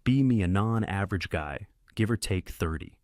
Be me a non-average guy, give or take 30.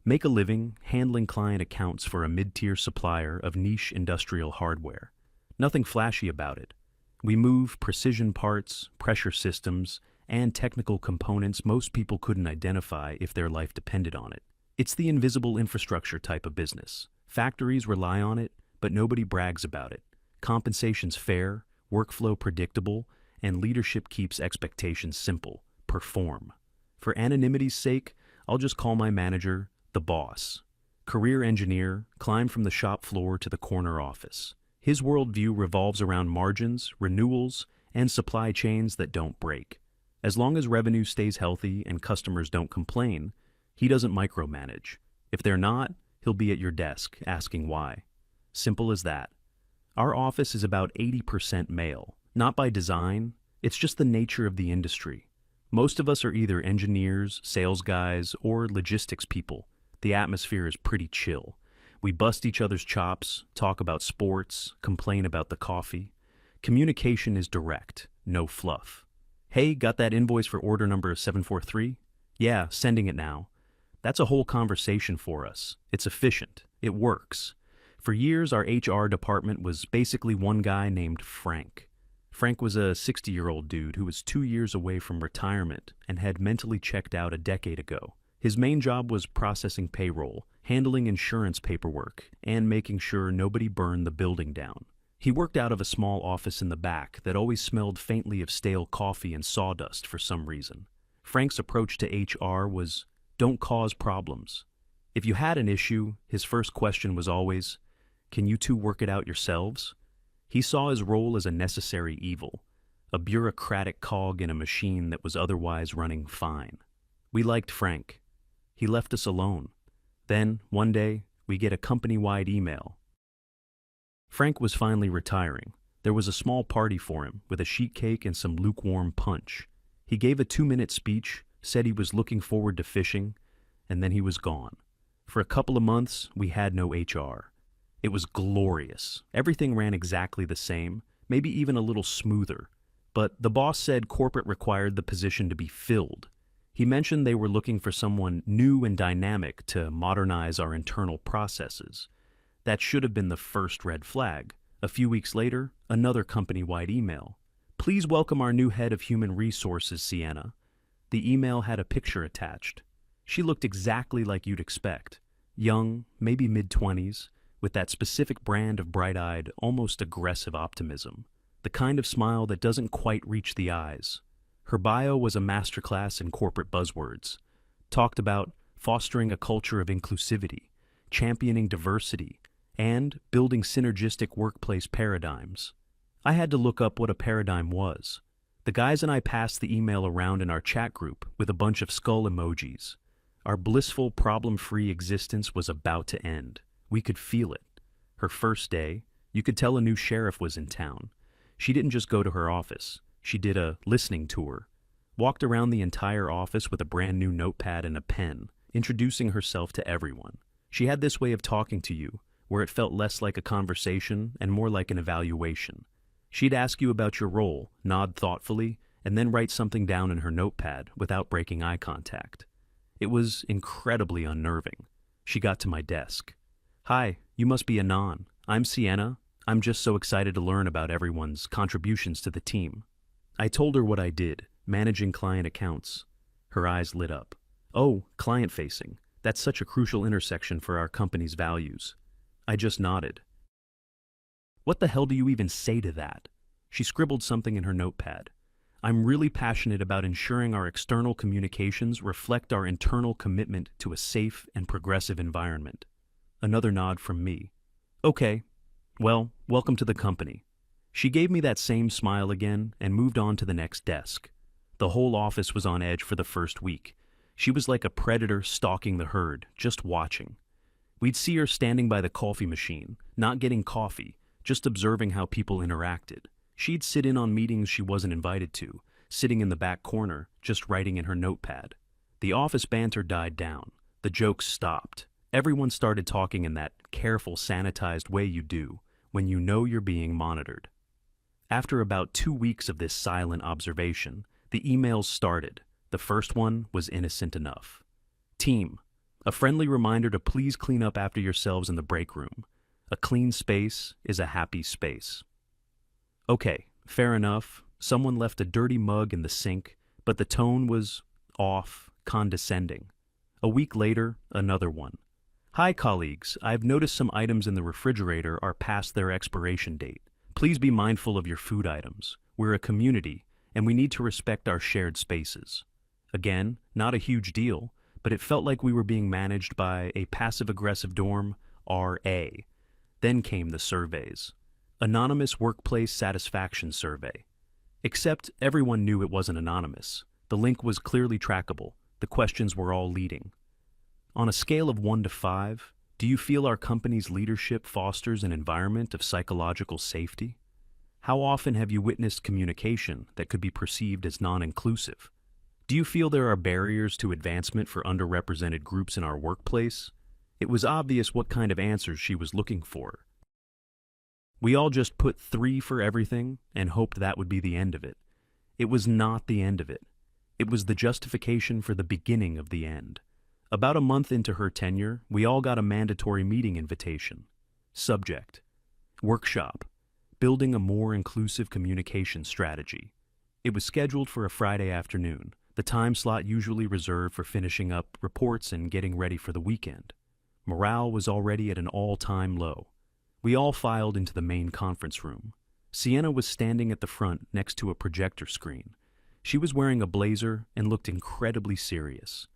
Make a living handling client accounts for a mid-tier supplier of niche industrial hardware. Nothing flashy about it. We move precision parts, pressure systems, and technical components most people couldn't identify if their life depended on it. It's the invisible infrastructure type of business. Factories rely on it, but nobody brags about it. Compensation's fair, workflow predictable, and leadership keeps expectations simple. Perform. For anonymity's sake, I'll just call my manager the boss. Career engineer, climbed from the shop floor to the corner office. His worldview revolves around margins, renewals, and supply chains that don't break. As long as revenue stays healthy and customers don't complain, he doesn't micromanage. If they're not, he'll be at your desk asking why. Simple as that. Our office is about 80% male. Not by design, it's just the nature of the industry. Most of us are either engineers, sales guys, or logistics people. The atmosphere is pretty chill. We bust each other's chops, talk about sports, complain about the coffee. Communication is direct, no fluff. Hey, got that invoice for order number 743? Yeah, sending it now. That's a whole conversation for us. It's efficient. It works. For years, our HR department was basically one guy named Frank. Frank was a 60-year-old dude who was 2 years away from retirement and had mentally checked out a decade ago. His main job was processing payroll, handling insurance paperwork, and making sure nobody burned the building down. He worked out of a small office in the back that always smelled faintly of stale coffee and sawdust for some reason. Frank's approach to HR was, don't cause problems. If you had an issue, his first question was always, can you two work it out yourselves? He saw his role as a necessary evil, a bureaucratic cog in a machine that was otherwise running fine. We liked Frank. He left us alone. Then, one day, we get a company-wide email. Frank was finally retiring. There was a small party for him, with a sheet cake and some lukewarm punch. He gave a 2-minute speech, said he was looking forward to fishing, and then he was gone. For a couple of months, we had no HR. It was glorious. Everything ran exactly the same, maybe even a little smoother. But the boss said corporate required the position to be filled. He mentioned they were looking for someone new and dynamic to modernize our internal processes. That should have been the first red flag. A few weeks later, another company-wide email. Please welcome our new head of human resources, Sienna. The email had a picture attached. She looked exactly like you'd expect. Young, maybe mid-20s, with that specific brand of bright-eyed, almost aggressive optimism. The kind of smile that doesn't quite reach the eyes. Her bio was a masterclass in corporate buzzwords. Talked about fostering a culture of inclusivity, championing diversity, and building synergistic workplace paradigms. I had to look up what a paradigm was. The guys and I passed the email around in our chat group with a bunch of skull emojis. Our blissful, problem-free existence was about to end. We could feel it. Her first day, you could tell a new sheriff was in town. She didn't just go to her office. She did a listening tour. Walked around the entire office with a brand new notepad and a pen, introducing herself to everyone. She had this way of talking to you, where it felt less like a conversation and more like an evaluation. She'd ask you about your role, nod thoughtfully, and then write something down in her notepad without breaking eye contact. It was incredibly unnerving. She got to my desk. Hi, you must be Anon. I'm Sienna. I'm just so excited to learn about everyone's contributions to the team. I told her what I did, managing client accounts. Her eyes lit up. Oh, client-facing. That's such a crucial intersection for our company's values. I just nodded. What the hell do you even say to that? She scribbled something in her notepad. I'm really passionate about ensuring our external communications reflect our internal commitment to a safe and progressive environment. Another nod from me. Okay. Well, welcome to the company. She gave me that same smile again and moved on to the next desk. The whole office was on edge for the first week. She was like a predator stalking the herd, just watching. We'd see her standing by the coffee machine, not getting coffee, just observing how people interacted. She'd sit in on meetings she wasn't invited to, sitting in the back corner, just writing in her notepad. The office banter died down. The jokes stopped. Everyone started talking in that careful, sanitized way you do when you know you're being monitored. After about 2 weeks of this silent observation, the emails started. The first one was innocent enough. Team, a friendly reminder to please clean up after yourselves in the break room. A clean space is a happy space. Okay, fair enough. Someone left a dirty mug in the sink, but the tone was off, condescending. A week later, another one. Hi, colleagues. I've noticed some items in the refrigerator are past their expiration date. Please be mindful of your food items. We're a community, and we need to respect our shared spaces. Again, not a huge deal, but it felt like we were being managed by a passive-aggressive dorm, RA. Then came the surveys. Anonymous Workplace Satisfaction Survey. Except everyone knew it wasn't anonymous. The link was clearly trackable. The questions were all leading. On a scale of 1 to 5, do you feel our company's leadership fosters an environment of psychological safety? How often have you witnessed communication that could be perceived as non-inclusive? Do you feel there are barriers to advancement for underrepresented groups in our workplace? It was obvious what kind of answers she was looking for. We all just put 3 for everything and hoped that would be the end of it. It was not the end of it. It was the justification for the beginning of the end. About a month into her tenure, we all got a mandatory meeting invitation. Subject: Workshop: Building a More Inclusive Communication Strategy. It was scheduled for a Friday afternoon, the time slot usually reserved for finishing up reports and getting ready for the weekend. Morale was already at an all-time low. We all filed into the main conference room. Sienna was standing at the front next to a projector screen. She was wearing a blazer and looked incredibly serious.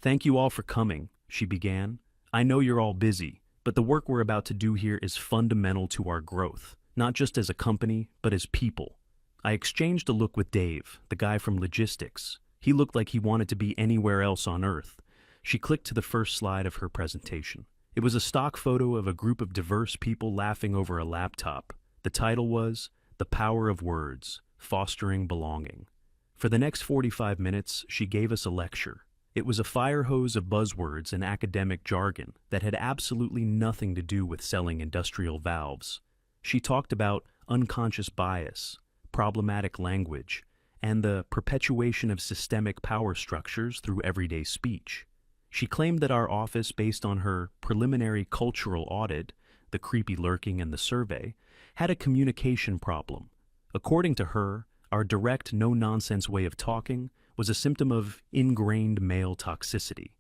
"Thank you all for coming," she began. "I know you're all busy, but the work we're about to do here is fundamental to our growth, not just as a company, but as people." I exchanged a look with Dave, the guy from logistics. He looked like he wanted to be anywhere else on Earth. She clicked to the first slide of her presentation. It was a stock photo of a group of diverse people laughing over a laptop. The title was "The Power of Words: Fostering Belonging." For the next 45 minutes, she gave us a lecture. It was a fire hose of buzzwords and academic jargon that had absolutely nothing to do with selling industrial valves. She talked about unconscious bias, problematic language, and the perpetuation of systemic power structures through everyday speech. She claimed that our office, based on her preliminary cultural audit, the creepy lurking and the survey, had a communication problem. According to her, our direct, no-nonsense way of talking was a symptom of ingrained male toxicity.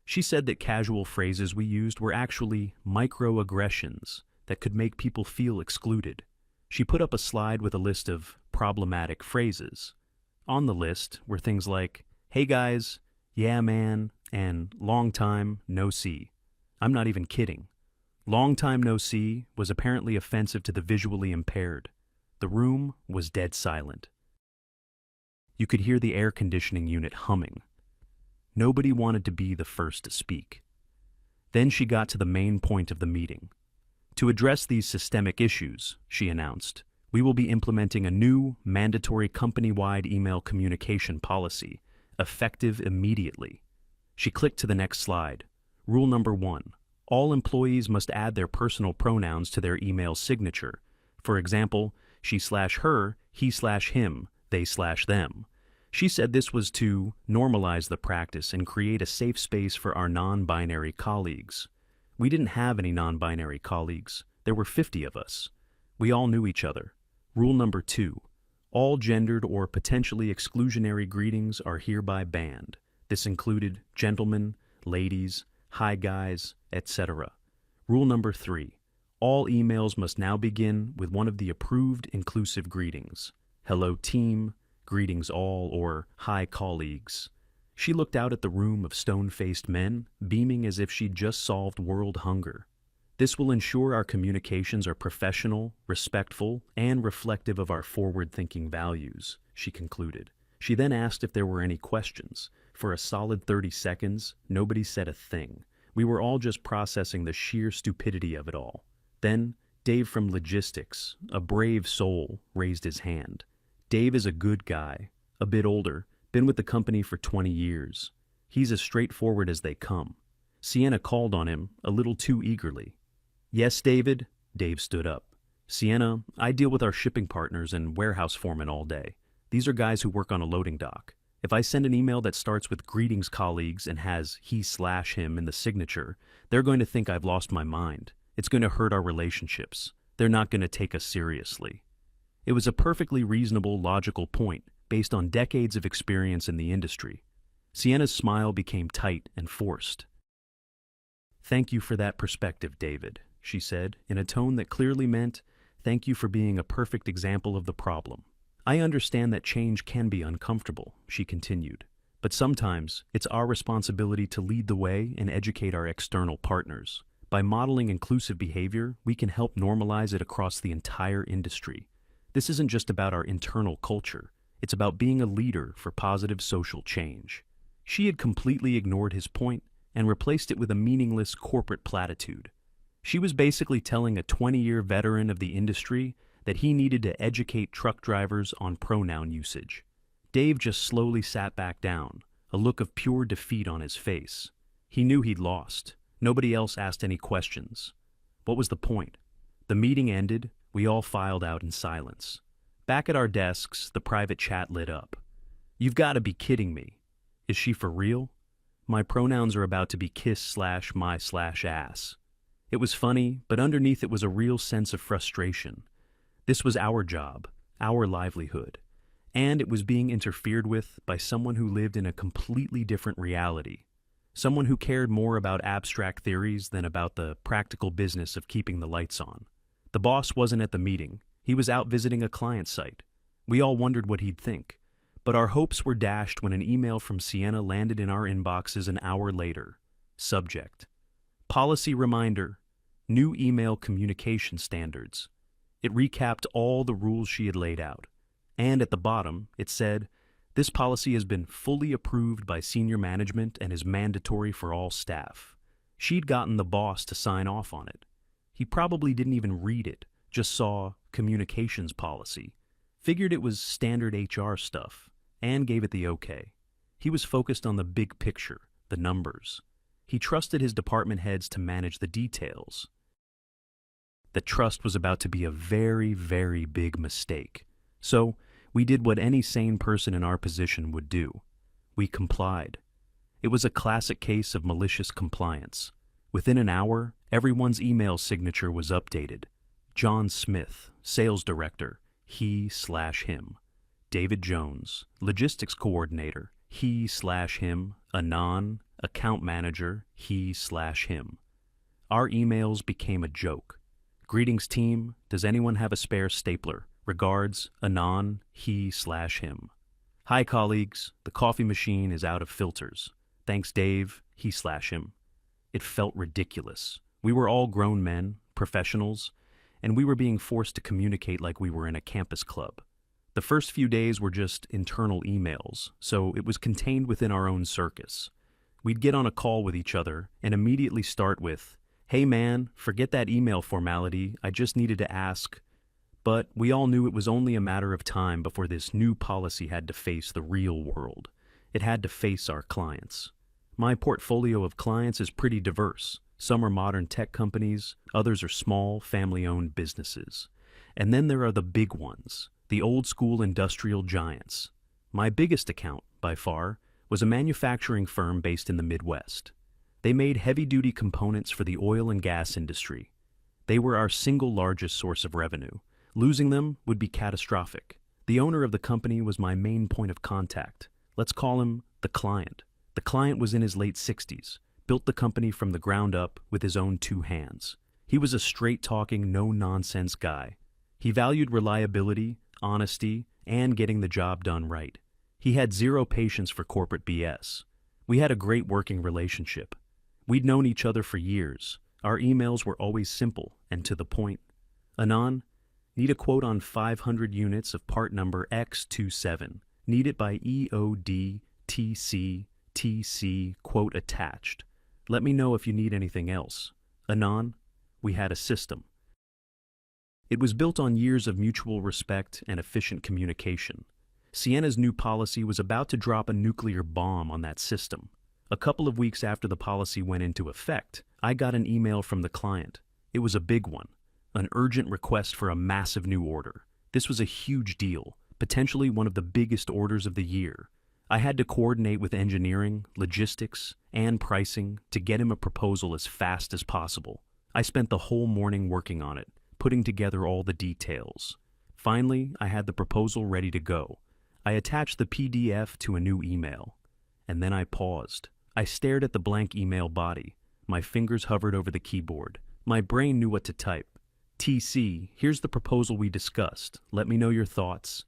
She said that casual phrases we used were actually microaggressions that could make people feel excluded. She put up a slide with a list of problematic phrases. On the list were things like, "Hey guys," "Yeah man," and "Long time no see." I'm not even kidding. "Long time no see" was apparently offensive to the visually impaired. The room was dead silent. You could hear the air conditioning unit humming. Nobody wanted to be the first to speak. Then she got to the main point of the meeting. To address these systemic issues, she announced, we will be implementing a new, mandatory company-wide email communication policy, effective immediately. She clicked to the next slide. Rule number 1. All employees must add their personal pronouns to their email signature. For example, she/her, he/him, they/them. She said this was to normalize the practice and create a safe space for our non-binary colleagues. We didn't have any non-binary colleagues. There were 50 of us. We all knew each other. Rule number 2. All gendered or potentially exclusionary greetings are hereby banned. This included gentlemen, ladies, hi guys, etc. Rule number 3. All emails must now begin with one of the approved inclusive greetings. Hello team, greetings all, or hi colleagues. She looked out at the room of stone-faced men, beaming as if she'd just solved world hunger. This will ensure our communications are professional, respectful, and reflective of our forward-thinking values, she concluded. She then asked if there were any questions. For a solid 30 seconds, nobody said a thing. We were all just processing the sheer stupidity of it all. Then, Dave from Logistics, a brave soul, raised his hand. Dave is a good guy, a bit older, been with the company for 20 years. He's as straightforward as they come. Sienna called on him a little too eagerly. Yes, David? Dave stood up. Sienna, I deal with our shipping partners and warehouse foremen all day. These are guys who work on a loading dock. If I send an email that starts with greetings colleagues and has he/him in the signature, they're going to think I've lost my mind. It's going to hurt our relationships. They're not going to take us seriously. It was a perfectly reasonable, logical point based on decades of experience in the industry. Sienna's smile became tight and forced. "Thank you for that perspective, David," she said, in a tone that clearly meant, "Thank you for being a perfect example of the problem." "I understand that change can be uncomfortable," she continued, "but sometimes it's our responsibility to lead the way and educate our external partners. By modeling inclusive behavior, we can help normalize it across the entire industry. This isn't just about our internal culture. It's about being a leader for positive social change." She had completely ignored his point and replaced it with a meaningless corporate platitude. She was basically telling a 20-year veteran of the industry that he needed to educate truck drivers on pronoun usage. Dave just slowly sat back down, a look of pure defeat on his face. He knew he'd lost. Nobody else asked any questions. What was the point? The meeting ended. We all filed out in silence. Back at our desks, the private chat lit up. "You've got to be kidding me. Is she for real? My pronouns are about to be kiss/my/ass." It was funny, but underneath it was a real sense of frustration. This was our job, our livelihood, and it was being interfered with by someone who lived in a completely different reality, someone who cared more about abstract theories than about the practical business of keeping the lights on. The boss wasn't at the meeting. He was out visiting a client site. We all wondered what he'd think, but our hopes were dashed when an email from Sienna landed in our inboxes an hour later. Subject: Policy reminder, new email communication standards. It recapped all the rules she had laid out. And at the bottom, it said, "This policy has been fully approved by senior management and is mandatory for all staff." She'd gotten the boss to sign off on it. He probably didn't even read it, just saw communications policy, figured it was standard HR stuff, and gave it the okay. He was focused on the big picture, the numbers. He trusted his department heads to manage the details. That trust was about to be a very, very big mistake. So we did what any sane person in our position would do. We complied. It was a classic case of malicious compliance. Within an hour, everyone's email signature was updated. John Smith, sales director, he/him. David Jones, logistics coordinator, he/him. Anon, account manager, he/him. Our emails became a joke. "Greetings team, does anyone have a spare stapler? Regards, Anon, he/him. Hi colleagues, the coffee machine is out of filters. Thanks Dave, he/him. It felt ridiculous. We were all grown men, professionals, and we were being forced to communicate like we were in a campus club. The first few days were just internal emails, so it was contained within our own circus. We'd get on a call with each other and immediately start with, "Hey man, forget that email formality, I just needed to ask." But we all knew it was only a matter of time before this new policy had to face the real world. It had to face our clients. My portfolio of clients is pretty diverse. Some are modern tech companies, others are small, family-owned businesses. And then there are the big ones, the old-school industrial giants. My biggest account, by far, was a manufacturing firm based in the Midwest. They made heavy-duty components for the oil and gas industry. They were our single largest source of revenue. Losing them would be catastrophic. The owner of the company was my main point of contact. Let's call him the client. The client was in his late 60s, built the company from the ground up with his own two hands. He was a straight-talking, no-nonsense guy. He valued reliability, honesty, and getting the job done right. He had zero patience for corporate BS. We had a great working relationship. We'd known each other for years. Our emails were always simple and to the point. "Anon, need a quote on 500 units of part number X27. Need it by EOD/TC/TC, quote attached. Let me know if you need anything else." Anon, we had a system. It was built on years of mutual respect and efficient communication. Sienna's new policy was about to drop a nuclear bomb on that system. A couple of weeks after the policy went into effect, I got an email from the client. It was a big one, an urgent request for a massive new order. This was a huge deal, potentially one of the biggest orders of the year. I had to coordinate with engineering, logistics, and pricing to get him a proposal as fast as possible. I spent the whole morning working on it, putting together all the details. Finally, I had the proposal ready to go. I attached the PDF to a new email. And then I paused. I stared at the blank email body. My fingers hovered over the keyboard. My brain knew what to type. TC, here's the proposal we discussed. Let me know your thoughts.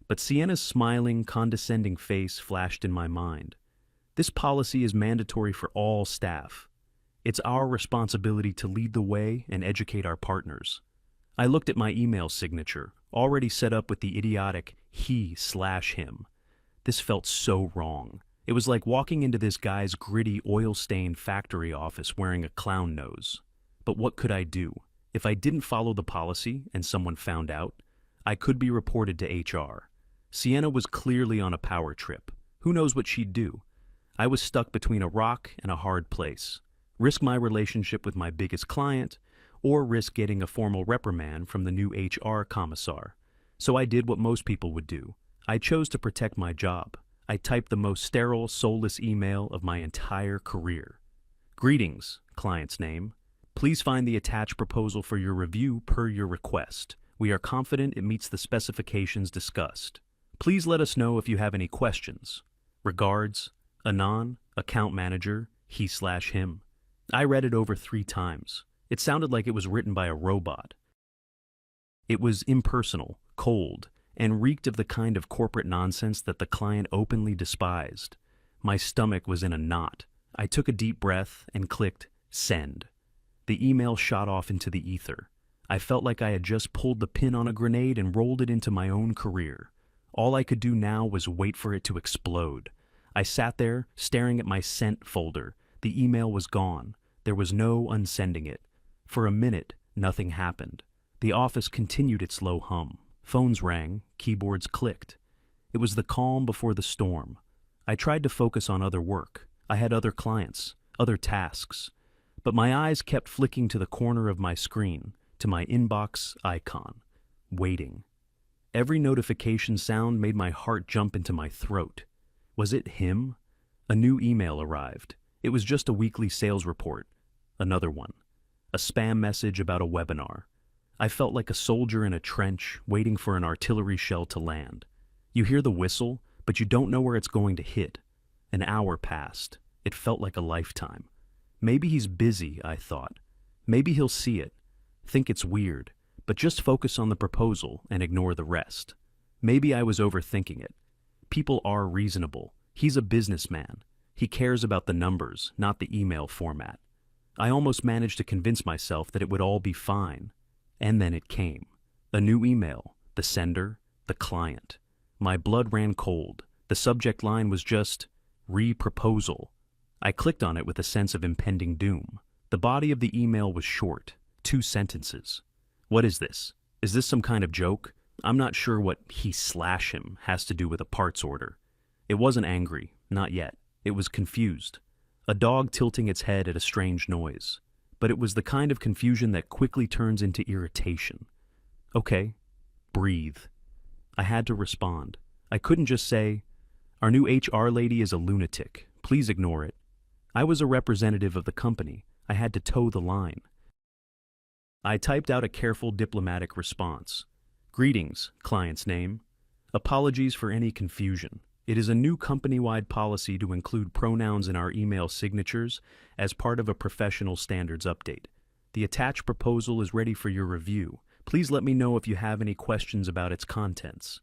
But Sienna's smiling, condescending face flashed in my mind. This policy is mandatory for all staff. It's our responsibility to lead the way and educate our partners. I looked at my email signature, already set up with the idiotic he/him. This felt so wrong. It was like walking into this guy's gritty, oil-stained factory office wearing a clown nose. But what could I do? If I didn't follow the policy and someone found out, I could be reported to HR. Sienna was clearly on a power trip. Who knows what she'd do? I was stuck between a rock and a hard place. Risk my relationship with my biggest client, or risk getting a formal reprimand from the new HR commissar. So I did what most people would do. I chose to protect my job. I typed the most sterile, soulless email of my entire career. Greetings, client's name. Please find the attached proposal for your review per your request. We are confident it meets the specifications discussed. Please let us know if you have any questions. Regards, Anon, account manager, he/him. I read it over 3 times. It sounded like it was written by a robot. It was impersonal, cold, and reeked of the kind of corporate nonsense that the client openly despised. My stomach was in a knot. I took a deep breath and clicked send. The email shot off into the ether. I felt like I had just pulled the pin on a grenade and rolled it into my own career. All I could do now was wait for it to explode. I sat there, staring at my sent folder. The email was gone. There was no unsending it. For a minute, nothing happened. The office continued its low hum. Phones rang, keyboards clicked. It was the calm before the storm. I tried to focus on other work. I had other clients, other tasks. But my eyes kept flicking to the corner of my screen, to my inbox icon. Waiting. Every notification sound made my heart jump into my throat. Was it him? A new email arrived. It was just a weekly sales report. Another one. A spam message about a webinar. I felt like a soldier in a trench, waiting for an artillery shell to land. You hear the whistle, but you don't know where it's going to hit. An hour passed. It felt like a lifetime. Maybe he's busy, I thought. Maybe he'll see it, think it's weird, but just focus on the proposal and ignore the rest. Maybe I was overthinking it. People are reasonable. He's a businessman. He cares about the numbers, not the email format. I almost managed to convince myself that it would all be fine. And then it came. A new email. The sender, the client. My blood ran cold. The subject line was just, re-proposal. I clicked on it with a sense of impending doom. The body of the email was short, 2 sentences. What is this? Is this some kind of joke? I'm not sure what he/him has to do with a parts order. It wasn't angry, not yet. It was confused. A dog tilting its head at a strange noise. But it was the kind of confusion that quickly turns into irritation. Okay, breathe. I had to respond. I couldn't just say, "Our new HR lady is a lunatic. Please ignore it." I was a representative of the company. I had to toe the line. I typed out a careful diplomatic response. Greetings, client's name. Apologies for any confusion. It is a new company-wide policy to include pronouns in our email signatures as part of a professional standards update. The attached proposal is ready for your review. Please let me know if you have any questions about its contents.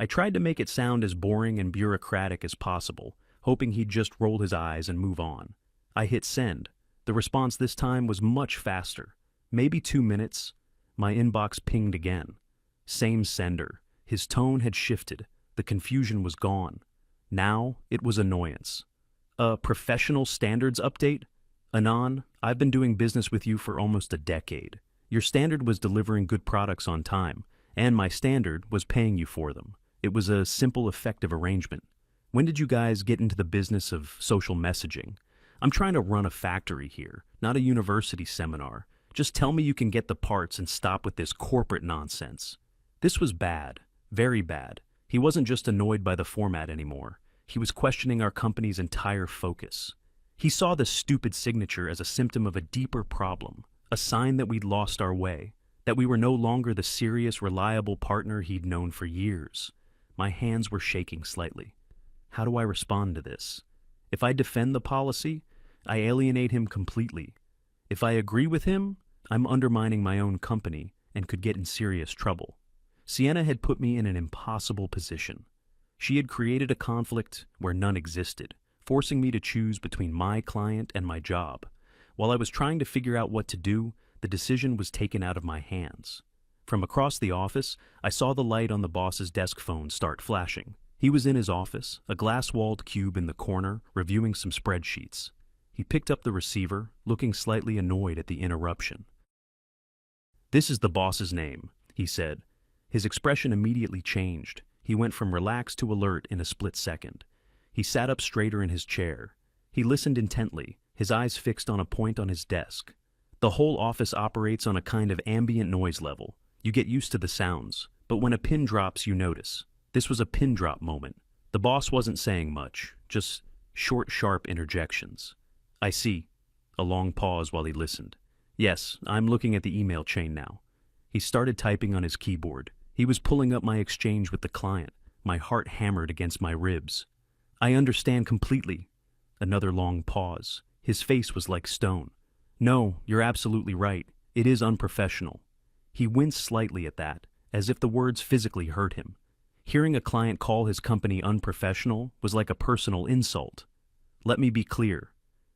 I tried to make it sound as boring and bureaucratic as possible, hoping he'd just roll his eyes and move on. I hit send. The response this time was much faster. Maybe 2 minutes. My inbox pinged again. Same sender. His tone had shifted. The confusion was gone. Now it was annoyance. A professional standards update? Anon, I've been doing business with you for almost a decade. Your standard was delivering good products on time, and my standard was paying you for them. It was a simple, effective arrangement. When did you guys get into the business of social messaging? I'm trying to run a factory here, not a university seminar. Just tell me you can get the parts and stop with this corporate nonsense. This was bad, very bad. He wasn't just annoyed by the format anymore. He was questioning our company's entire focus. He saw the stupid signature as a symptom of a deeper problem, a sign that we'd lost our way, that we were no longer the serious, reliable partner he'd known for years. My hands were shaking slightly. How do I respond to this? If I defend the policy, I alienate him completely. If I agree with him, I'm undermining my own company and could get in serious trouble. Sienna had put me in an impossible position. She had created a conflict where none existed, forcing me to choose between my client and my job. While I was trying to figure out what to do, the decision was taken out of my hands. From across the office, I saw the light on the boss's desk phone start flashing. He was in his office, a glass-walled cube in the corner, reviewing some spreadsheets. He picked up the receiver, looking slightly annoyed at the interruption. "This is the boss's name," he said. His expression immediately changed. He went from relaxed to alert in a split second. He sat up straighter in his chair. He listened intently, his eyes fixed on a point on his desk. The whole office operates on a kind of ambient noise level. You get used to the sounds, but when a pin drops, you notice. This was a pin drop moment. The boss wasn't saying much, just short, sharp interjections. "I see." A long pause while he listened. "Yes, I'm looking at the email chain now." He started typing on his keyboard. He was pulling up my exchange with the client. My heart hammered against my ribs. "I understand completely." Another long pause. His face was like stone. "No, you're absolutely right. It is unprofessional." He winced slightly at that, as if the words physically hurt him. Hearing a client call his company unprofessional was like a personal insult. "Let me be clear.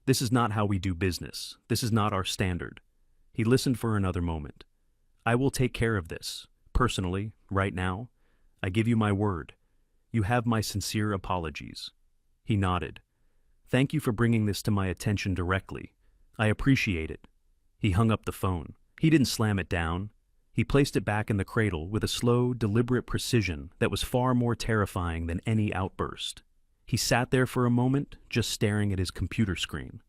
This is not how we do business. This is not our standard." He listened for another moment. "I will take care of this, personally, right now. I give you my word. You have my sincere apologies." He nodded. "Thank you for bringing this to my attention directly. I appreciate it." He hung up the phone. He didn't slam it down. He placed it back in the cradle with a slow, deliberate precision that was far more terrifying than any outburst. He sat there for a moment, just staring at his computer screen.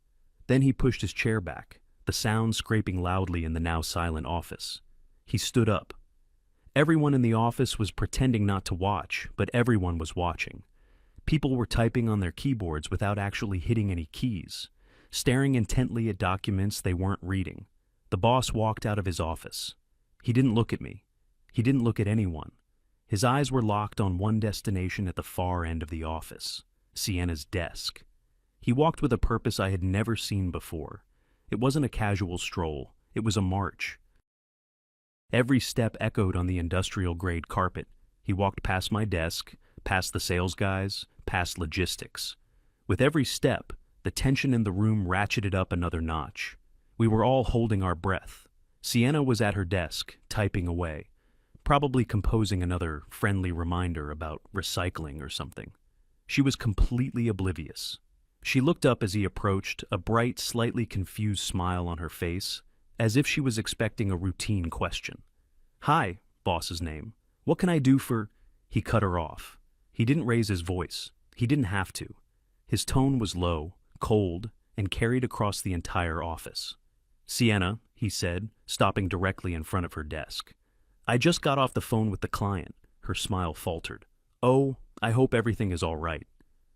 Then he pushed his chair back, the sound scraping loudly in the now silent office. He stood up. Everyone in the office was pretending not to watch, but everyone was watching. People were typing on their keyboards without actually hitting any keys, staring intently at documents they weren't reading. The boss walked out of his office. He didn't look at me. He didn't look at anyone. His eyes were locked on one destination at the far end of the office, Sienna's desk. He walked with a purpose I had never seen before. It wasn't a casual stroll. It was a march. Every step echoed on the industrial-grade carpet. He walked past my desk, past the sales guys, past logistics. With every step, the tension in the room ratcheted up another notch. We were all holding our breath. Sienna was at her desk, typing away, probably composing another friendly reminder about recycling or something. She was completely oblivious. She looked up as he approached, a bright, slightly confused smile on her face, as if she was expecting a routine question. "Hi," boss's name. "What can I do for—" He cut her off. He didn't raise his voice. He didn't have to. His tone was low, cold, and carried across the entire office. "Sienna," he said, stopping directly in front of her desk. "I just got off the phone with the client." Her smile faltered. "Oh, I hope everything is all right."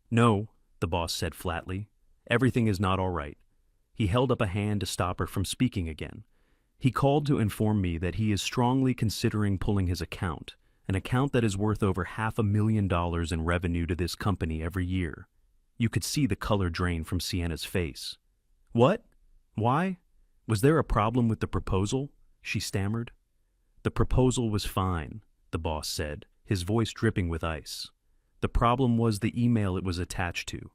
"No," the boss said flatly. "Everything is not all right." He held up a hand to stop her from speaking again. He called to inform me that he is strongly considering pulling his account, an account that is worth over $500,000 in revenue to this company every year. You could see the color drain from Sienna's face. "What? Why? Was there a problem with the proposal?" she stammered. "The proposal was fine," the boss said, his voice dripping with ice. "The problem was the email it was attached to.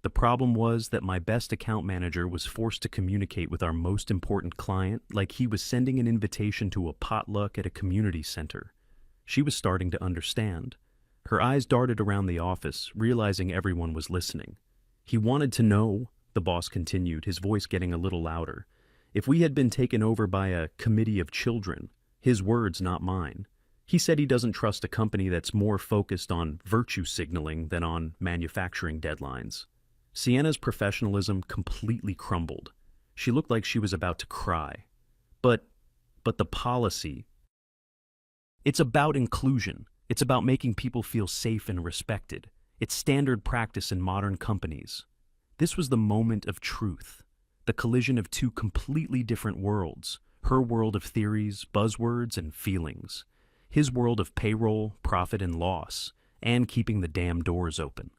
The problem was that my best account manager was forced to communicate with our most important client like he was sending an invitation to a potluck at a community center." She was starting to understand. Her eyes darted around the office, realizing everyone was listening. "He wanted to know," the boss continued, his voice getting a little louder, "if we had been taken over by a committee of children. His words, not mine. He said he doesn't trust a company that's more focused on virtue signaling than on manufacturing deadlines." Sienna's professionalism completely crumbled. She looked like she was about to cry. But the policy. It's about inclusion. It's about making people feel safe and respected. It's standard practice in modern companies. This was the moment of truth, the collision of two completely different worlds, her world of theories, buzzwords, and feelings, his world of payroll, profit, and loss, and keeping the damn doors open.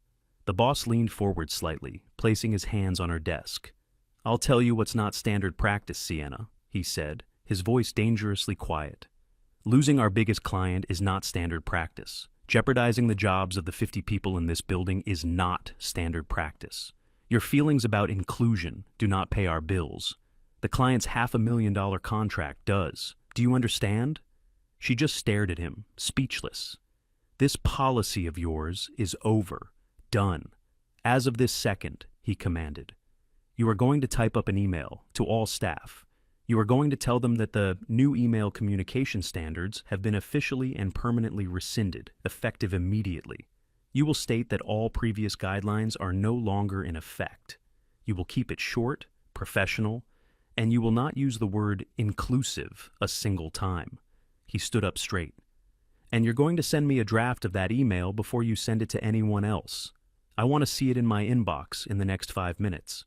The boss leaned forward slightly, placing his hands on her desk. "I'll tell you what's not standard practice, Sienna," he said, his voice dangerously quiet. "Losing our biggest client is not standard practice. Jeopardizing the jobs of the 50 people in this building is not standard practice. Your feelings about inclusion do not pay our bills. The client's $500,000 contract does. Do you understand?" She just stared at him, speechless. "This policy of yours is over. Done. As of this second," he commanded. "You are going to type up an email to all staff. You are going to tell them that the new email communication standards have been officially and permanently rescinded, effective immediately. You will state that all previous guidelines are no longer in effect. You will keep it short, professional, and you will not use the word inclusive a single time." He stood up straight. "And you're going to send me a draft of that email before you send it to anyone else. I want to see it in my inbox in the next 5 minutes.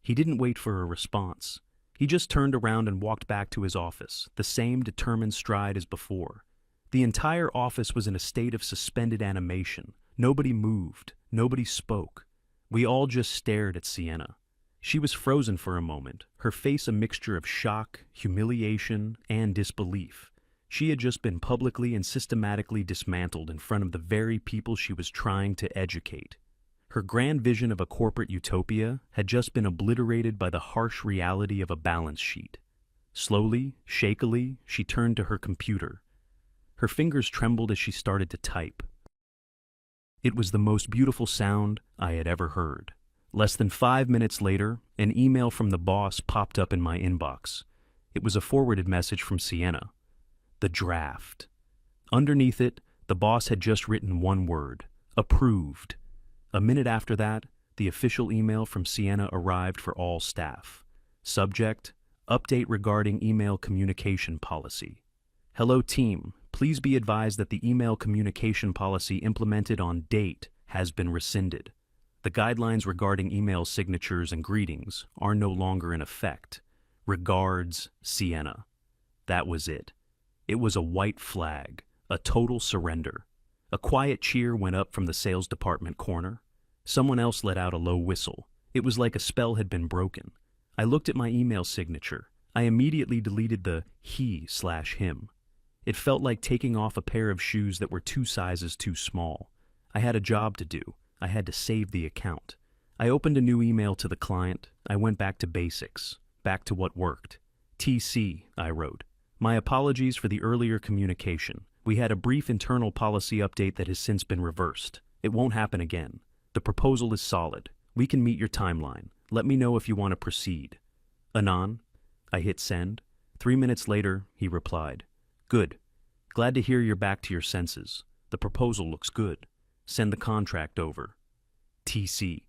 He didn't wait for a response. He just turned around and walked back to his office, the same determined stride as before. The entire office was in a state of suspended animation. Nobody moved. Nobody spoke. We all just stared at Sienna. She was frozen for a moment, her face a mixture of shock, humiliation, and disbelief. She had just been publicly and systematically dismantled in front of the very people she was trying to educate. Her grand vision of a corporate utopia had just been obliterated by the harsh reality of a balance sheet. Slowly, shakily, she turned to her computer. Her fingers trembled as she started to type. It was the most beautiful sound I had ever heard. Less than 5 minutes later, an email from the boss popped up in my inbox. It was a forwarded message from Sienna. The draft. Underneath it, the boss had just written one word: approved. A minute after that, the official email from Sienna arrived for all staff. Subject: update regarding email communication policy. Hello team, please be advised that the email communication policy implemented on date has been rescinded. The guidelines regarding email signatures and greetings are no longer in effect. Regards, Sienna. That was it. It was a white flag, a total surrender. A quiet cheer went up from the sales department corner. Someone else let out a low whistle. It was like a spell had been broken. I looked at my email signature. I immediately deleted the he/him. It felt like taking off a pair of shoes that were 2 sizes too small. I had a job to do. I had to save the account. I opened a new email to the client. I went back to basics, back to what worked. TC, I wrote. My apologies for the earlier communication. We had a brief internal policy update that has since been reversed. It won't happen again. The proposal is solid. We can meet your timeline. Let me know if you want to proceed. Anon. I hit send. 3 minutes later, he replied. Good. Glad to hear you're back to your senses. The proposal looks good. Send the contract over. TC.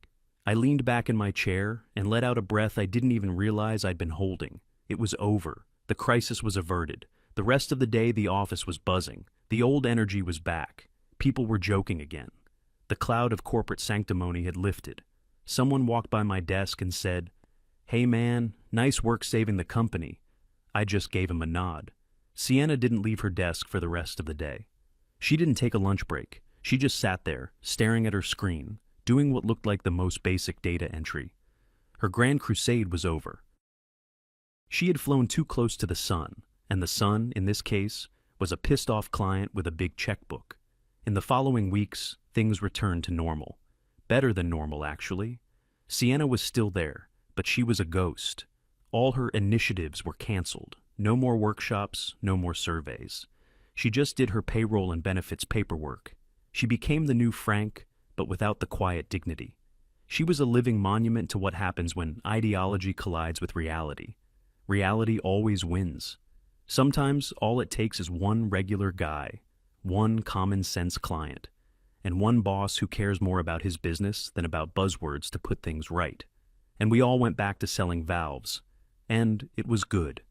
I leaned back in my chair and let out a breath I didn't even realize I'd been holding. It was over. The crisis was averted. The rest of the day, the office was buzzing. The old energy was back. People were joking again. The cloud of corporate sanctimony had lifted. Someone walked by my desk and said, Hey man, nice work saving the company. I just gave him a nod. Sienna didn't leave her desk for the rest of the day. She didn't take a lunch break. She just sat there, staring at her screen, doing what looked like the most basic data entry. Her grand crusade was over. She had flown too close to the sun, and the sun, in this case, was a pissed-off client with a big checkbook. In the following weeks, things returned to normal. Better than normal, actually. Sienna was still there, but she was a ghost. All her initiatives were canceled. No more workshops, no more surveys. She just did her payroll and benefits paperwork. She became the new Frank, but without the quiet dignity. She was a living monument to what happens when ideology collides with reality. Reality always wins. Sometimes all it takes is one regular guy, one common-sense client, and one boss who cares more about his business than about buzzwords to put things right. And we all went back to selling valves. And it was good.